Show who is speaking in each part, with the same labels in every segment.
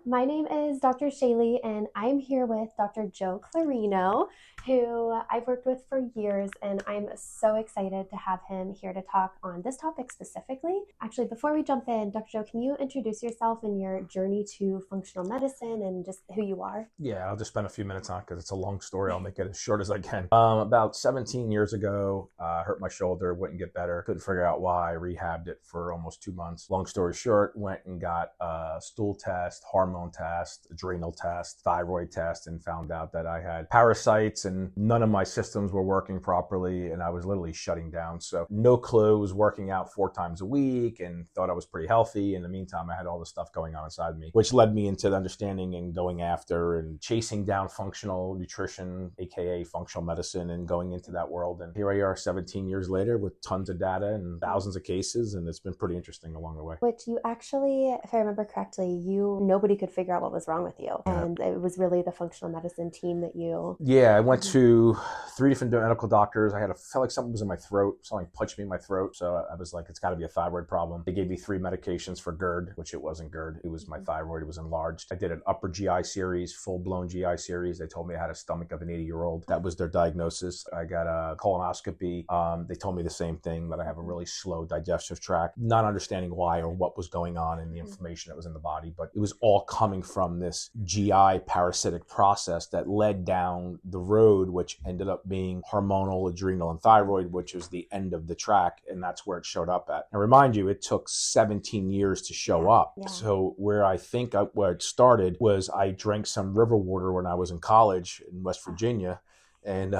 Speaker 1: My name is Dr. Shaleigh, and I'm here with Dr. Joe Clarino, who I've worked with for years, and I'm so excited to have him here to talk on this topic specifically. Actually, before we jump in, Dr. Joe, can you introduce yourself and your journey to functional medicine and just who you are?
Speaker 2: Yeah, I'll just spend a few minutes on it because it's a long story. I'll make it as short as I can. About 17 years ago, I hurt my shoulder, wouldn't get better. Couldn't figure out why. Rehabbed it for almost 2 months. Long story short, went and got a stool test, hormone test, adrenal test, thyroid test, and found out that I had parasites and none of my systems were working properly, and I was literally shutting down. So no clue. Was working out 4 times a week and thought I was pretty healthy. In the meantime, I had all this stuff going on inside me, which led me into the understanding and going after and chasing down functional nutrition, aka functional medicine, and going into that world. And here I are 17 years later with tons of data and thousands of cases, and it's been pretty interesting along the way.
Speaker 1: Which you actually, if I remember correctly, nobody could figure out what was wrong with you. And it was really the functional medicine team that you...
Speaker 2: Yeah, I went to 3 different medical doctors. Felt like something was in my throat. Something punched me in my throat. So I was like, it's got to be a thyroid problem. They gave me 3 medications for GERD, which it wasn't GERD. It was my thyroid. It was enlarged. I did an upper GI series, full-blown GI series. They told me I had a stomach of an 80-year-old. That was their diagnosis. I got a colonoscopy. They told me the same thing, that I have a really slow digestive tract, not understanding why or what was going on in the inflammation that was in the body. But it was all coming from this GI parasitic process that led down the road, which ended up being hormonal, adrenal, and thyroid, which was the end of the track. And that's where it showed up at. And remind you, it took 17 years to show up.
Speaker 1: Yeah.
Speaker 2: So where it started was I drank some river water when I was in college in West Virginia. And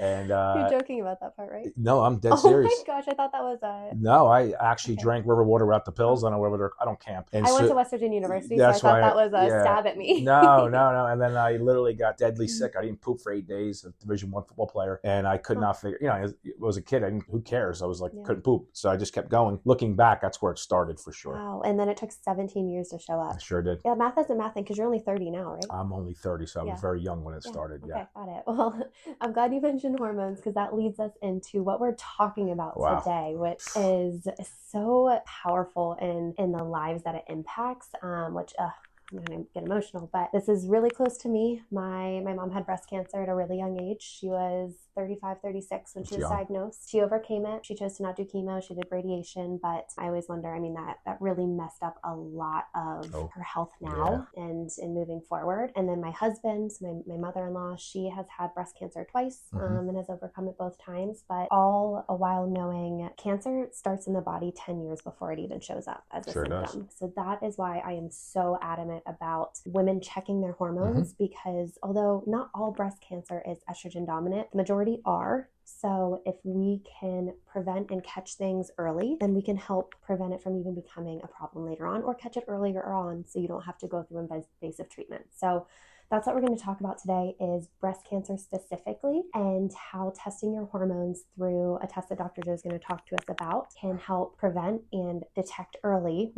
Speaker 1: You're joking about that part, right?
Speaker 2: no, I'm dead serious.
Speaker 1: Oh my gosh, I thought that was a...
Speaker 2: No, I actually drank river water without the pills. I don't know whether I don't camp. And
Speaker 1: I went to West Virginia University, so I thought that was a stab at me.
Speaker 2: No. And then I literally got deadly sick. I didn't poop for 8 days. A Division I football player, and I could not figure. I was a kid. Who cares? I was like, couldn't poop, so I just kept going. Looking back, that's where it started for sure.
Speaker 1: Wow, and then it took 17 years to show up.
Speaker 2: I sure did.
Speaker 1: Yeah, math isn't mathing because you're only 30 now, right?
Speaker 2: I'm only 30, so I was very young when it started.
Speaker 1: Okay,
Speaker 2: Yeah.
Speaker 1: got it. Well, I'm glad you mentioned hormones because that leads us into what we're talking about today, which is so powerful in the lives that it impacts, which I'm going to get emotional, but this is really close to me. My mom had breast cancer at a really young age. She was 35, 36 when she was diagnosed. She overcame it. She chose to not do chemo. She did radiation, but I always wonder, that really messed up a lot of her health now and in moving forward. And then my husband, my mother-in-law, she has had breast cancer twice and has overcome it both times, but all a while knowing cancer starts in the body 10 years before it even shows up as a symptom. So that is why I am so adamant about women checking their hormones, because although not all breast cancer is estrogen dominant, the majority are. So if we can prevent and catch things early, then we can help prevent it from even becoming a problem later on, or catch it earlier on so you don't have to go through invasive treatment. So that's what we're going to talk about today, is breast cancer specifically, and how testing your hormones through a test that Dr. Joe is going to talk to us about can help prevent and detect early,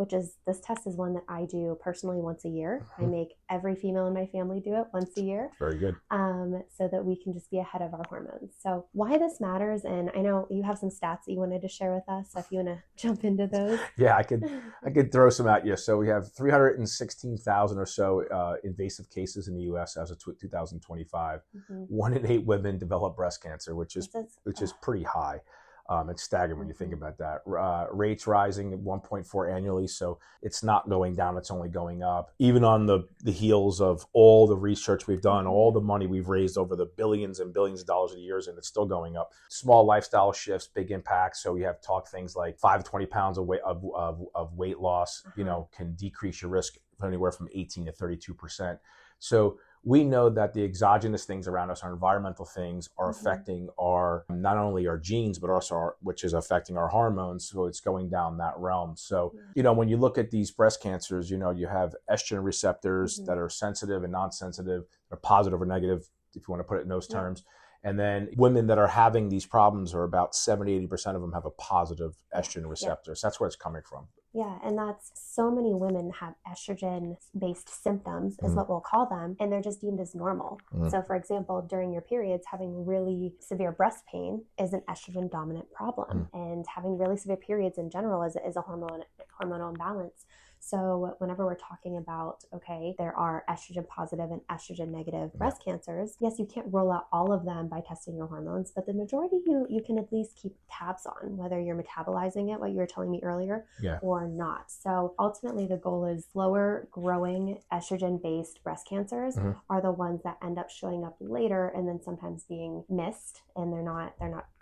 Speaker 1: this test is one that I do personally once a year. I make every female in my family do it once a year.
Speaker 2: Very good.
Speaker 1: So that we can just be ahead of our hormones. So why this matters, and I know you have some stats that you wanted to share with us, so if you want to jump into those.
Speaker 2: Yeah, I could throw some at you. So we have 316,000 or so invasive cases in the U.S. as of 2025. 1 in 8 women develop breast cancer, which is pretty high. It's staggering when you think about that. Rates rising at 1.4 annually, so it's not going down, it's only going up. Even on the heels of all the research we've done, all the money we've raised over the billions and billions of dollars of years, and it's still going up. Small lifestyle shifts, big impacts. So we have talked things like 5 to 20 pounds of weight loss, can decrease your risk anywhere from 18 to 32%. So we know that the exogenous things around us, our environmental things, are affecting not only our genes, but also which is affecting our hormones. So it's going down that realm. So, when you look at these breast cancers, you have estrogen receptors that are sensitive and non-sensitive, they're positive or negative, if you want to put it in those terms. And then women that are having these problems are about 70-80% of them have a positive estrogen receptor. So that's where it's coming from.
Speaker 1: Yeah, and that's so many women have estrogen-based symptoms, is what we'll call them, and they're just deemed as normal. So, for example, during your periods, having really severe breast pain is an estrogen-dominant problem, and having really severe periods in general is a hormonal imbalance. So whenever we're talking about, okay, there are estrogen positive and estrogen negative breast cancers, yes, you can't rule out all of them by testing your hormones, but the majority you can at least keep tabs on, whether you're metabolizing it, what you were telling me earlier, or not. So ultimately the goal is slower growing estrogen-based breast cancers are the ones that end up showing up later and then sometimes being missed, and they're not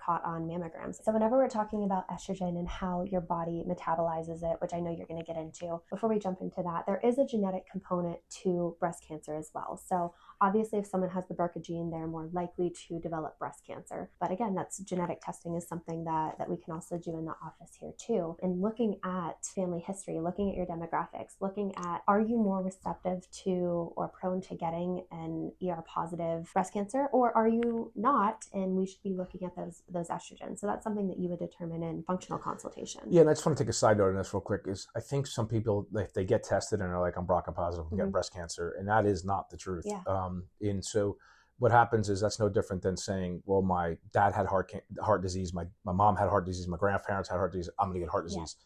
Speaker 1: caught on mammograms. So whenever we're talking about estrogen and how your body metabolizes it, which I know you're going to get into, before we jump into that, there is a genetic component to breast cancer as well. So obviously if someone has the BRCA gene, they're more likely to develop breast cancer. But again, that's genetic testing is something that we can also do in the office here too. And looking at family history, looking at your demographics, looking at, are you more receptive to or prone to getting an ER positive breast cancer, or are you not? And we should be looking at those estrogens. So that's something that you would determine in functional consultation.
Speaker 2: Yeah, and I just want to take a side note on this real quick. Is I think some people, if they get tested and are like, I'm BRCA positive, I'm getting breast cancer, and that is not the truth. And so what happens is that's no different than saying, well, my dad had heart disease, my mom had heart disease, my grandparents had heart disease, I'm going to get heart disease.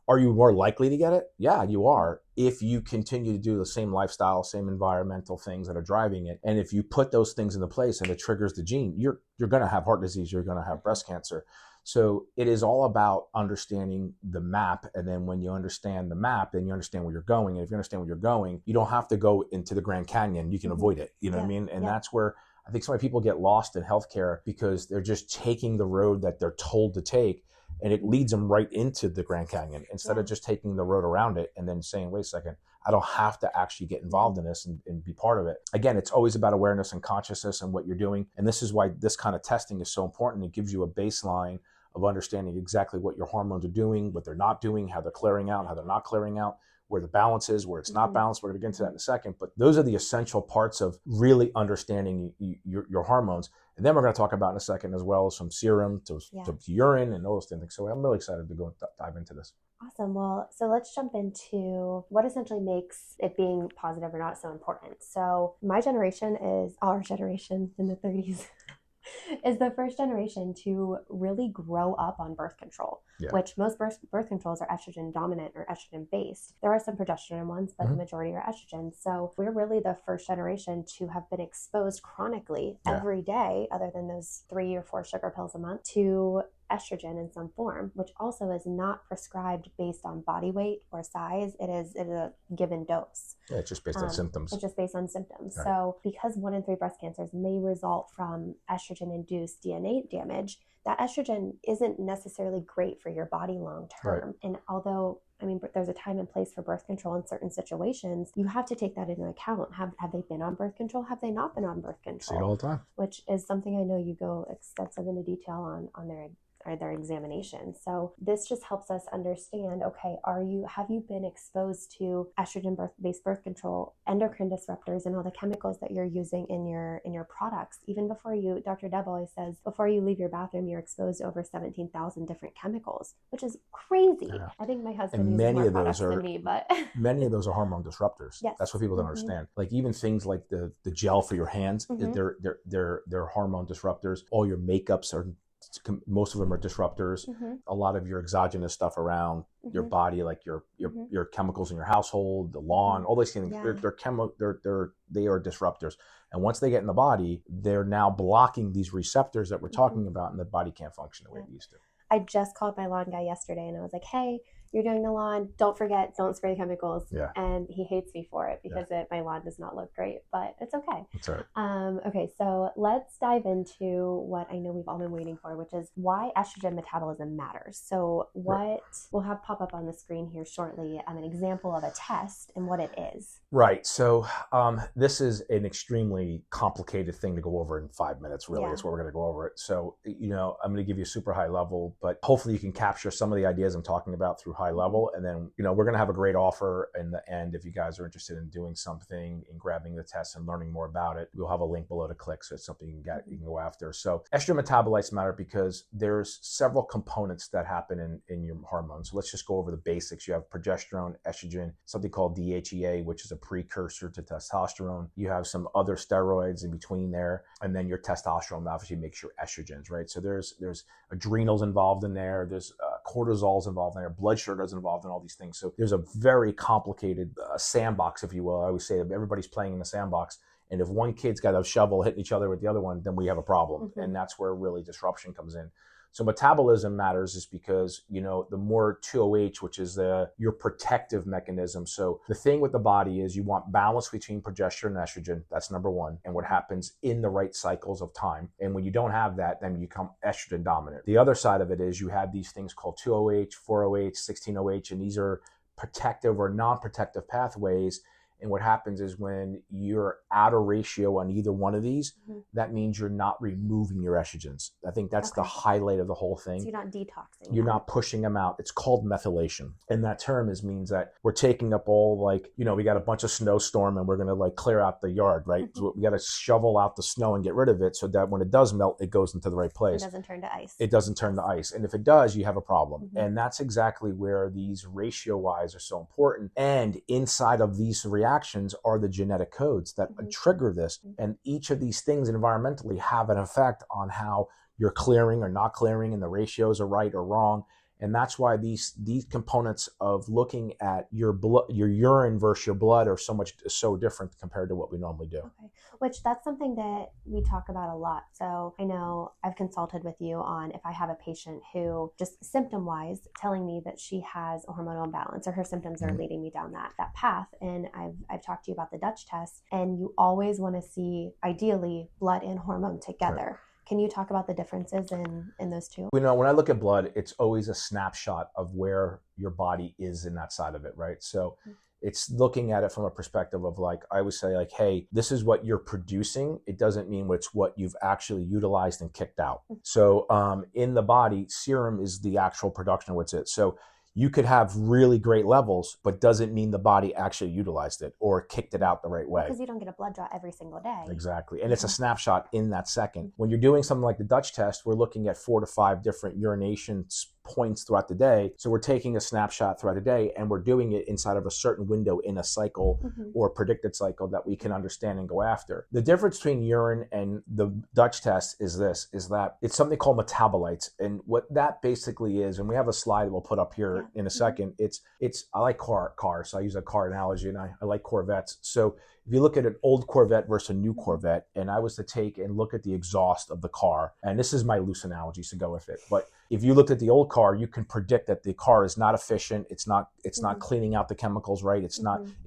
Speaker 2: Are you more likely to get it? Yeah, you are. If you continue to do the same lifestyle, same environmental things that are driving it, and if you put those things into place and it triggers the gene, you're going to have heart disease, you're going to have breast cancer. So it is all about understanding the map. And then when you understand the map, then you understand where you're going. And if you understand where you're going, you don't have to go into the Grand Canyon. You can avoid it. You know what I mean? And that's where I think so many people get lost in healthcare because they're just taking the road that they're told to take. And it leads them right into the Grand Canyon instead of just taking the road around it and then saying, wait a second, I don't have to actually get involved in this and be part of it. Again, it's always about awareness and consciousness and what you're doing. And this is why this kind of testing is so important. It gives you a baseline of understanding exactly what your hormones are doing, what they're not doing, how they're clearing out, how they're not clearing out, where the balance is, where it's not balanced. We're going to get into that in a second. But those are the essential parts of really understanding your hormones. And then we're going to talk about in a second as well some serum to urine and all those things. So I'm really excited to go dive into this.
Speaker 1: Awesome. Well, so let's jump into what essentially makes it being positive or not so important. So my generation is our generation in the 30s. Is the first generation to really grow up on birth control, which most birth controls are estrogen dominant or estrogen based. There are some progesterone ones, but the majority are estrogen. So we're really the first generation to have been exposed chronically every day, other than those 3 or 4 sugar pills a month, to estrogen in some form, which also is not prescribed based on body weight or size. It is a given dose.
Speaker 2: Yeah, it's just based on symptoms.
Speaker 1: It's just based on symptoms.
Speaker 2: Right.
Speaker 1: So because 1 in 3 breast cancers may result from estrogen-induced DNA damage, that estrogen isn't necessarily great for your body long term. Right. And although there's a time and place for birth control in certain situations, you have to take that into account. Have they been on birth control? Have they not been on birth control?
Speaker 2: See it all the time.
Speaker 1: Which is something I know you go extensive into detail on their examination. So this just helps us understand, okay, have you been exposed to estrogen-based birth control, endocrine disruptors, and all the chemicals that you're using in your products? Even before you, Dr. Deb always says, before you leave your bathroom, you're exposed to over 17,000 different chemicals, which is crazy. Yeah. I think my husband uses more products than me, but
Speaker 2: many of those are hormone disruptors.
Speaker 1: Yes.
Speaker 2: That's what people don't understand. Like even things like the gel for your hands, they're hormone disruptors. All your makeups are, most of them are disruptors. A lot of your exogenous stuff around your body, like your chemicals in your household, the lawn, all these things, they are disruptors. And once they get in the body, they're now blocking these receptors that we're talking about, and the body can't function the way it used to.
Speaker 1: I just called my lawn guy yesterday and I was like, hey, you're doing the lawn, don't spray chemicals. Yeah. And he hates me for it because my lawn does not look great, but it's okay.
Speaker 2: That's right.
Speaker 1: Okay, so let's dive into what I know we've all been waiting for, which is why estrogen metabolism matters. So we'll have pop up on the screen here shortly an example of a test and what it is.
Speaker 2: Right. So this is an extremely complicated thing to go over in 5 minutes, really. That's what we're going to go over it. So, I'm going to give you a super high level, but hopefully you can capture some of the ideas I'm talking about through high level. And then, we're going to have a great offer in the end. If you guys are interested in doing something and grabbing the test and learning more about it, we'll have a link below to click. So it's something you can go after. So estrogen metabolites matter because there's several components that happen in your hormones. So let's just go over the basics. You have progesterone, estrogen, something called DHEA, which is a precursor to testosterone. You have some other steroids in between there. And then your testosterone obviously makes your estrogens, right? So there's adrenals involved in there. There's cortisol is involved in there, blood sugar is involved in all these things. So there's a very complicated sandbox, if you will. I always say that everybody's playing in the sandbox. And if one kid's got a shovel hitting each other with the other one, then we have a problem. And that's where really disruption comes in. So metabolism matters is because, you know, the more 2OH, which is your protective mechanism. So the thing with the body is you want balance between progesterone and estrogen. That's number one. And what happens in the right cycles of time. And when you don't have that, then you become estrogen dominant. The other side of it is you have these things called 2OH, 4OH, 16OH, and these are protective or non-protective pathways. And what happens is when you're out of ratio on either one of these, that means you're not removing your estrogens. I think that's the highlight of the whole thing.
Speaker 1: So you're not detoxing.
Speaker 2: You're not pushing them out. It's called methylation. And that term means that we're taking up all, like, you know, we got a bunch of snowstorm and we're going to like clear out the yard, right? So we got to shovel out the snow and get rid of it so that when it does melt, it goes into the right place.
Speaker 1: It doesn't turn to ice.
Speaker 2: It doesn't turn to ice. And if it does, you have a problem. And that's exactly where these ratio-wise are so important. And inside of these reactions are the genetic codes that trigger this. And each of these things environmentally have an effect on how you're clearing or not clearing, and the ratios are right or wrong. And that's why these components of looking at your blood, your urine versus your blood, are so different compared to what we normally do.
Speaker 1: Okay. Which that's something that we talk about a lot. So I know I've consulted with you on if I have a patient who just symptom-wise telling me that she has a hormonal imbalance or her symptoms are leading me down that path. And I've talked to you about the Dutch test, and you always want to see ideally blood and hormone together. Right. Can you talk about the differences in those two?
Speaker 2: You know, when I look at blood, it's always a snapshot of where your body is in that side of it, right? So it's looking at it from a perspective of, like, I would say, like, hey, this is what you're producing. It doesn't mean it's what you've actually utilized and kicked out. So in the body, serum is the actual production of what's it. So you could have really great levels, but doesn't mean the body actually utilized it or kicked it out the right way.
Speaker 1: Because you don't get a blood draw every single day.
Speaker 2: Exactly. And it's a snapshot in that second. When you're doing something like the Dutch test, we're looking at 4 to 5 different urination points throughout the day. So we're taking a snapshot throughout the day, and we're doing it inside of a certain window in a cycle or a predicted cycle that we can understand and go after. The difference between urine and the Dutch test is that it's something called metabolites. And what that basically is, and we have a slide that we'll put up here in a second, it's I like cars, so I use a car analogy, and I like Corvettes. So if you look at an old Corvette versus a new Corvette, and I was to take and look at the exhaust of the car, and this is my loose analogy, so go with it, but if you looked at the old car, you can predict that the car is not efficient. It's not cleaning out the chemicals right. It's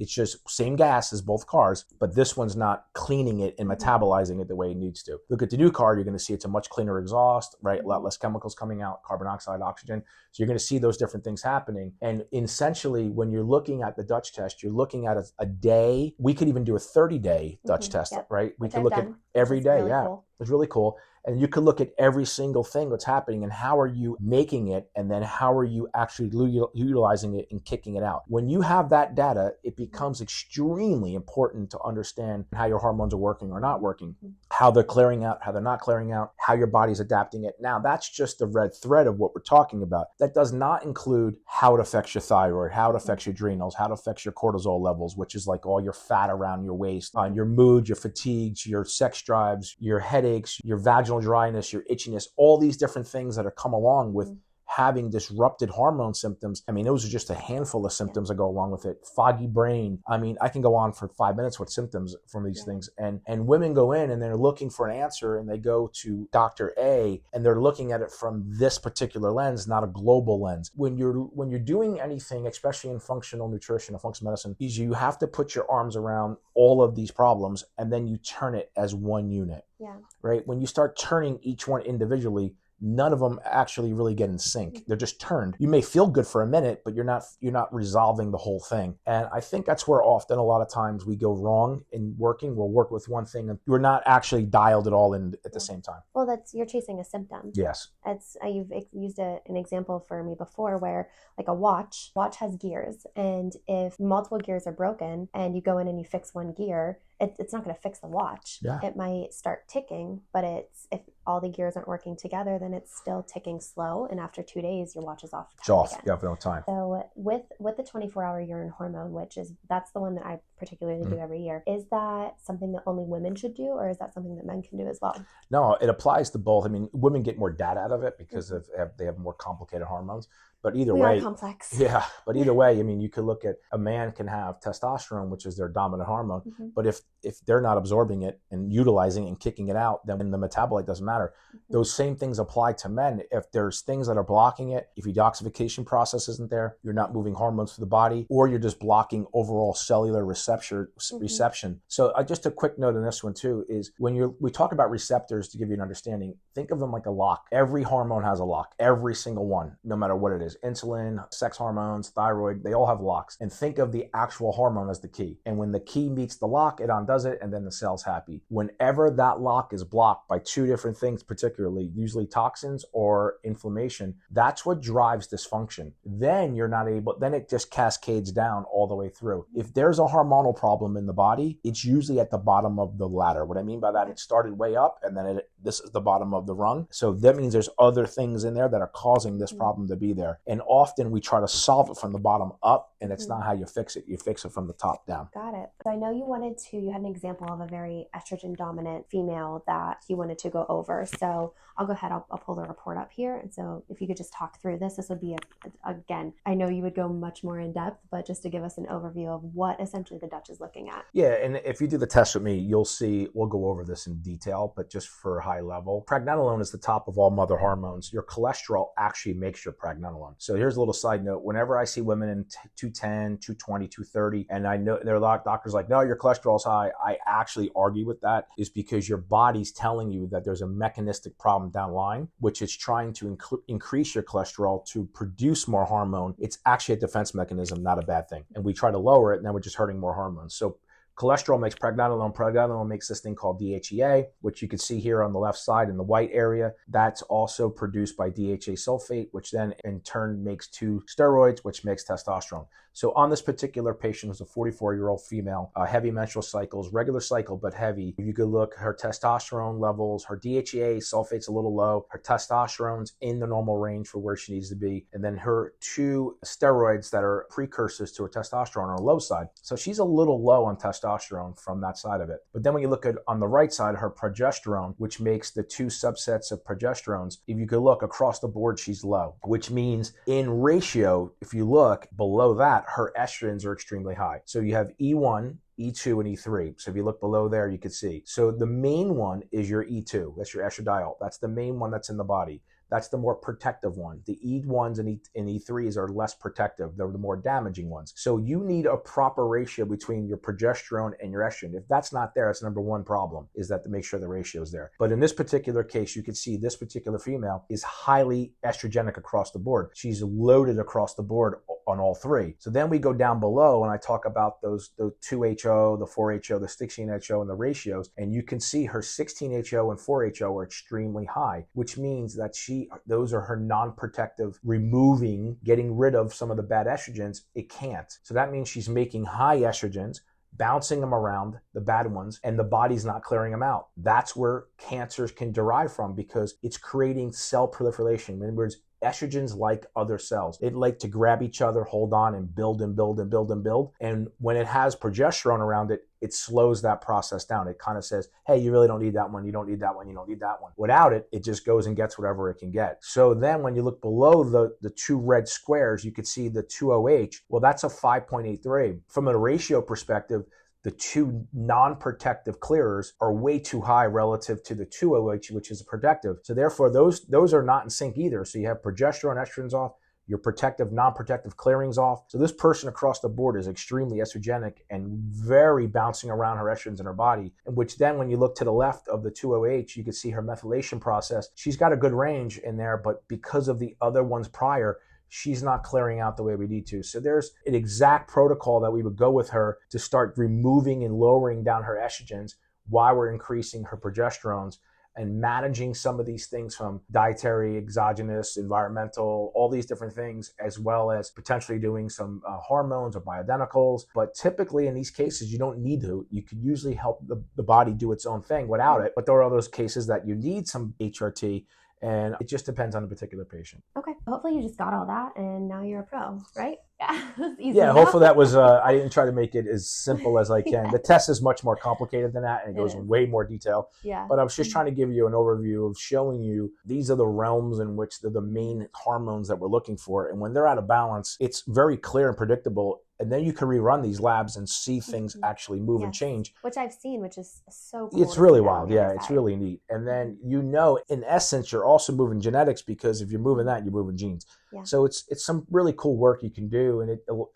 Speaker 2: just same gas as both cars, but this one's not cleaning it and metabolizing it the way it needs to. Look at the new car, you're going to see it's a much cleaner exhaust, right? A lot less chemicals coming out, carbon dioxide, oxygen. So you're going to see those different things happening. And essentially, when you're looking at the Dutch test, you're looking at a day. We could even do a 30-day Dutch test, right? We could look at every day. Really cool. It's really cool. And you can look at every single thing that's happening and how are you making it, and then how are you actually utilizing it and kicking it out. When you have that data, it becomes extremely important to understand how your hormones are working or not working, how they're clearing out, how they're not clearing out, how your body's adapting it. Now, that's just the red thread of what we're talking about. That does not include how it affects your thyroid, how it affects your adrenals, how it affects your cortisol levels, which is like all your fat around your waist, on your mood, your fatigues, your sex drives, your headaches, your vaginal dryness, your itchiness, all these different things that are come along with having disrupted hormone symptoms. I mean, those are just a handful of symptoms that go along with it. Foggy brain. I mean, I can go on for 5 minutes with symptoms from these things. And women go in and they're looking for an answer, and they go to Dr. A, and they're looking at it from this particular lens, not a global lens. When you're doing anything, especially in functional nutrition or functional medicine, is you have to put your arms around all of these problems, and then you turn it as one unit. Yeah. Right? When you start turning each one individually, none of them actually really get in sync. They're just turned. You may feel good for a minute, but you're not resolving the whole thing. And I think that's where often a lot of times we go wrong in working. We'll work with one thing and we're not actually dialed it all in at the same time.
Speaker 1: Well, you're chasing a symptom.
Speaker 2: Yes.
Speaker 1: You've used an example for me before where, like, a watch has gears, and if multiple gears are broken and you go in and you fix one gear, it's not going to fix the watch. Yeah. It might start ticking, but if all the gears aren't working together, then it's still ticking slow. And after 2 days, your watch is off.
Speaker 2: It's off. Again. You have no time.
Speaker 1: So with the 24-hour urine hormone, that's the one that I particularly do every year. Is that something that only women should do, or is that something that men can do as well?
Speaker 2: No, it applies to both. I mean, women get more data out of it because they have more complicated hormones. But either way,
Speaker 1: we are complex.
Speaker 2: Yeah. But either way, I mean, you could look at a man can have testosterone, which is their dominant hormone. But if they're not absorbing it and utilizing it and kicking it out, then the metabolite doesn't matter. Those same things apply to men. If there's things that are blocking it, if your detoxification process isn't there, you're not moving hormones through the body, or you're just blocking overall cellular reception. So just a quick note on this one too is when we talk about receptors, to give you an understanding, think of them like a lock. Every hormone has a lock, every single one, no matter what it is. Insulin, sex hormones, thyroid, they all have locks. And think of the actual hormone as the key. And when the key meets the lock, it undoes it, and then the cell's happy. Whenever that lock is blocked by two different things, particularly, usually toxins or inflammation, that's what drives dysfunction. Then it just cascades down all the way through. If there's a hormonal problem in the body, it's usually at the bottom of the ladder. What I mean by that, it started way up, and then this is the bottom of the rung. So that means there's other things in there that are causing this problem to be there. And often we try to solve it from the bottom up, and it's not how you fix it. You fix it from the top down.
Speaker 1: Got it. So I know you had an example of a very estrogen dominant female that you wanted to go over. So I'll go ahead, I'll pull the report up here. And so if you could just talk through this would be, again, I know you would go much more in depth, but just to give us an overview of what essentially the Dutch is looking at.
Speaker 2: Yeah, and if you do the test with me, you'll see, we'll go over this in detail, but just for high level, pregnenolone is the top of all mother hormones. Your cholesterol actually makes your pregnenolone. So here's a little side note. Whenever I see women in 210, 220, 230, and I know there are a lot of doctors like, no, your cholesterol's high, I actually argue with that, is because your body's telling you that there's a mechanistic problem down the line, which is trying to increase your cholesterol to produce more hormone. It's actually a defense mechanism, not a bad thing. And we try to lower it, and then we're just hurting more hormones. So cholesterol makes pregnenolone. Pregnenolone makes this thing called DHEA, which you can see here on the left side in the white area. That's also produced by DHA sulfate, which then in turn makes two steroids, which makes testosterone. So on this particular patient, who's a 44-year-old female, heavy menstrual cycles, regular cycle, but heavy. You could look her testosterone levels, her DHEA sulfate's a little low, her testosterone's in the normal range for where she needs to be. And then her two steroids that are precursors to her testosterone are on the low side. So she's a little low on testosterone from that side of it. But then when you look at on the right side, her progesterone, which makes the two subsets of progesterones, if you could look across the board, she's low, which means in ratio, if you look below that, her estrogens are extremely high. So you have E1, E2, and E3. So if you look below there, you can see. So the main one is your E2. That's your estradiol. That's the main one that's in the body. That's the more protective one. The E1s and E3s are less protective. They're the more damaging ones. So you need a proper ratio between your progesterone and your estrogen. If that's not there, it's number one problem, is that to make sure the ratio is there. But in this particular case, you can see this particular female is highly estrogenic across the board. She's loaded across the board on all three. So then we go down below and I talk about the 2HO, the 4HO, the 16HO, and the ratios. And you can see her 16HO and 4HO are extremely high, which means that those are her non-protective, getting rid of some of the bad estrogens. It can't. So that means she's making high estrogens, bouncing them around, the bad ones, and the body's not clearing them out. That's where cancers can derive from, because it's creating cell proliferation. In other words, estrogens like other cells. It like to grab each other, hold on, and build and build and build and build. And when it has progesterone around it, it slows that process down. It kind of says, hey, you really don't need that one. You don't need that one. You don't need that one. Without it, it just goes and gets whatever it can get. So then when you look below the two red squares, you could see the 2OH. Well, that's a 5.83. From a ratio perspective, the two non-protective clearers are way too high relative to the 2OH, which is a protective. So therefore, those are not in sync either. So you have progesterone, estrogens off, your protective, non-protective clearings off. So this person across the board is extremely estrogenic and very bouncing around her estrogens in her body, in which then when you look to the left of the 2OH, you can see her methylation process. She's got a good range in there, but because of the other ones prior, she's not clearing out the way we need to. So there's an exact protocol that we would go with her to start removing and lowering down her estrogens while we're increasing her progesterones and managing some of these things from dietary, exogenous, environmental, all these different things, as well as potentially doing some hormones or bioidenticals. But typically in these cases, you don't need to. You could usually help the body do its own thing without it. But there are those cases that you need some HRT, and it just depends on the particular patient.
Speaker 1: Okay. Hopefully you just got all that and now you're a pro, right? Yeah, easy
Speaker 2: Yeah,
Speaker 1: enough.
Speaker 2: hopefully that was, I didn't try to make it as simple as I can.
Speaker 1: Yes.
Speaker 2: The test is much more complicated than that, and it goes way more detail.
Speaker 1: Yeah.
Speaker 2: But I was just trying to give you an overview of showing you these are the realms in which they're the main hormones that we're looking for. And when they're out of balance, it's very clear and predictable. And then you can rerun these labs and see things actually move and change.
Speaker 1: Which I've seen, which is so cool.
Speaker 2: It's really wild. Yeah, it's really neat. And then, in essence, you're also moving genetics, because if you're moving that, you're moving genes.
Speaker 1: Yeah.
Speaker 2: So it's some really cool work you can do.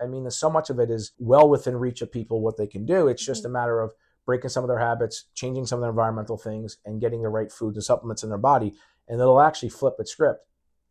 Speaker 2: And so much of it is well within reach of people what they can do. It's just a matter of breaking some of their habits, changing some of their environmental things, and getting the right foods and supplements in their body. And it'll actually flip its script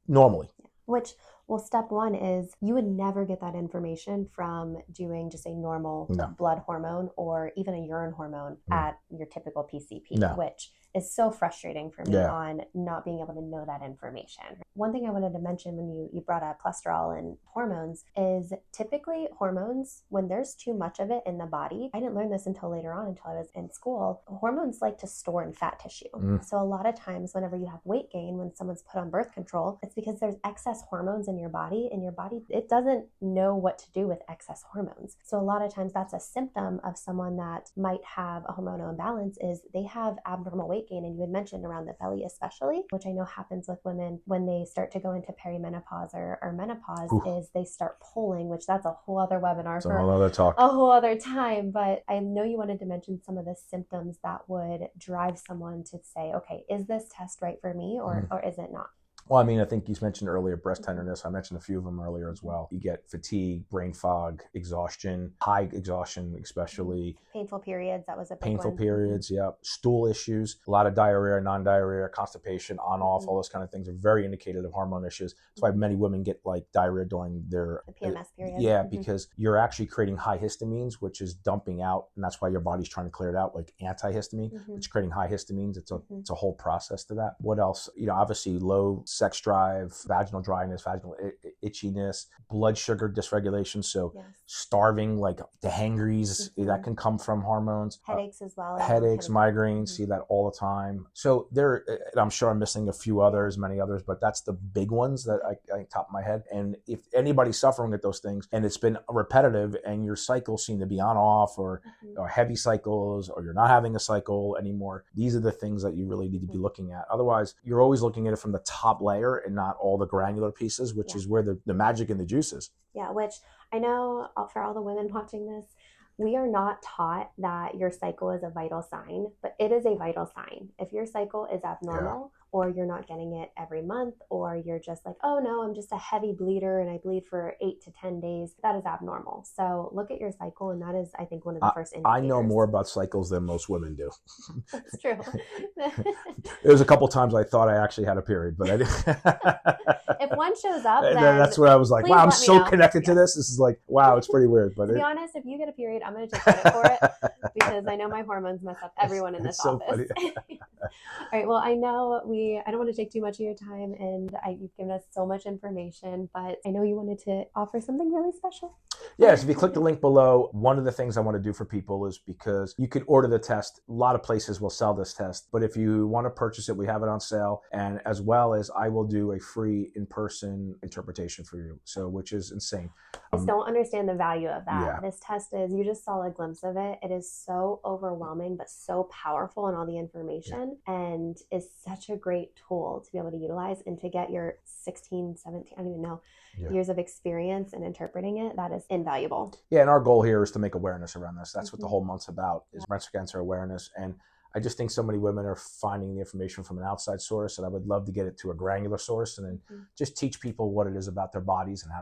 Speaker 2: normally.
Speaker 1: Which, well, step one is you would never get that information from doing just a normal blood hormone or even a urine hormone at your typical PCP, which is so frustrating for me on not being able to know that information. One thing I wanted to mention when you brought up cholesterol and hormones is typically hormones, when there's too much of it in the body, I didn't learn this until later on, until I was in school, hormones like to store in fat tissue. So a lot of times whenever you have weight gain, when someone's put on birth control, it's because there's excess hormones in your body, and your body, it doesn't know what to do with excess hormones. So a lot of times that's a symptom of someone that might have a hormonal imbalance, is they have abnormal weight gain. And you had mentioned around the belly especially, which I know happens with women when they start to go into perimenopause or menopause, is they start pulling, which that's a whole other webinar for a whole other talk, a whole other time. But I know you wanted to mention some of the symptoms that would drive someone to say, okay, is this test right for me, or is it not?
Speaker 2: Well, I mean, I think you mentioned earlier breast tenderness. I mentioned a few of them earlier as well. You get fatigue, brain fog, exhaustion, high exhaustion, especially.
Speaker 1: Painful periods, that was a big
Speaker 2: painful
Speaker 1: one.
Speaker 2: Periods, stool issues, a lot of diarrhea, non-diarrhea, constipation, on-off, all those kind of things are very indicative of hormone issues. That's why many women get like diarrhea during their
Speaker 1: the PMS period.
Speaker 2: Yeah, because you're actually creating high histamines, which is dumping out, and that's why your body's trying to clear it out, like antihistamine. It's creating high histamines. It's a whole process to that. What else? Obviously low sex drive, vaginal dryness, vaginal itchiness, blood sugar dysregulation. So starving, like the hangries, that can come from hormones.
Speaker 1: Headaches as well.
Speaker 2: Headaches, migraines, see that all the time. So I'm sure I'm missing a few others, many others, but that's the big ones that I top of my head. And if anybody's suffering with those things and it's been repetitive and your cycles seem to be on off or heavy cycles, or you're not having a cycle anymore, these are the things that you really need to be looking at. Otherwise, you're always looking at it from the top layer and not all the granular pieces, which is where the magic and the juice is. Yeah,
Speaker 1: which I know for all the women watching this, we are not taught that your cycle is a vital sign, but it is a vital sign. If your cycle is abnormal, or you're not getting it every month, or you're just like, oh no, I'm just a heavy bleeder and I bleed for 8 to 10 days, that is abnormal. So look at your cycle, and that is, I think, one of the first indicators.
Speaker 2: I know more about cycles than most women do.
Speaker 1: That's true.
Speaker 2: There was a couple times I thought I actually had a period, but I didn't.
Speaker 1: If one shows up, then
Speaker 2: that's where I was like, wow, I'm so connected to this. This is like, wow, it's pretty weird. But
Speaker 1: to be honest, if you get a period, I'm going to take credit for it, because I know my hormones mess up everyone in this office. All right. Well, I know I don't want to take too much of your time, and you've given us so much information, but I know you wanted to offer something really special.
Speaker 2: Yes, if you click the link below, one of the things I want to do for people is, because you could order the test. A lot of places will sell this test, but if you want to purchase it, we have it on sale. And as well as I will do a free in-person interpretation for you, which is insane.
Speaker 1: I just don't understand the value of that. Yeah. This test is, you just saw a glimpse of it. It is so overwhelming, but so powerful in all the information, and is such a great tool to be able to utilize and to get your 16, 17, I don't even know, years of experience in interpreting it. That is invaluable.
Speaker 2: Yeah, and our goal here is to make awareness around this. That's what the whole month's about, is breast cancer awareness. And I just think so many women are finding the information from an outside source, and I would love to get it to a granular source, and then just teach people what it is about their bodies and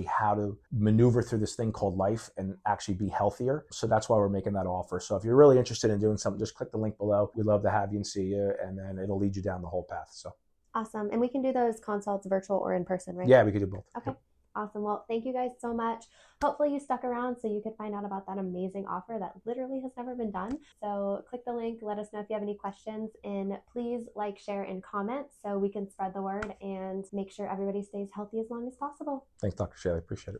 Speaker 2: how to maneuver through this thing called life and actually be healthier. So that's why we're making that offer. So if you're really interested in doing something, just click the link below. We'd love to have you and see you, and then it'll lead you down the whole path. So
Speaker 1: awesome. And we can do those consults virtual or in person, right?
Speaker 2: Yeah, we can do both.
Speaker 1: Okay. Yep. Awesome. Well, thank you guys so much. Hopefully you stuck around so you could find out about that amazing offer that literally has never been done. So click the link, let us know if you have any questions, and please like, share, and comment so we can spread the word and make sure everybody stays healthy as long as possible.
Speaker 2: Thanks, Dr. Shaleigh. Appreciate it.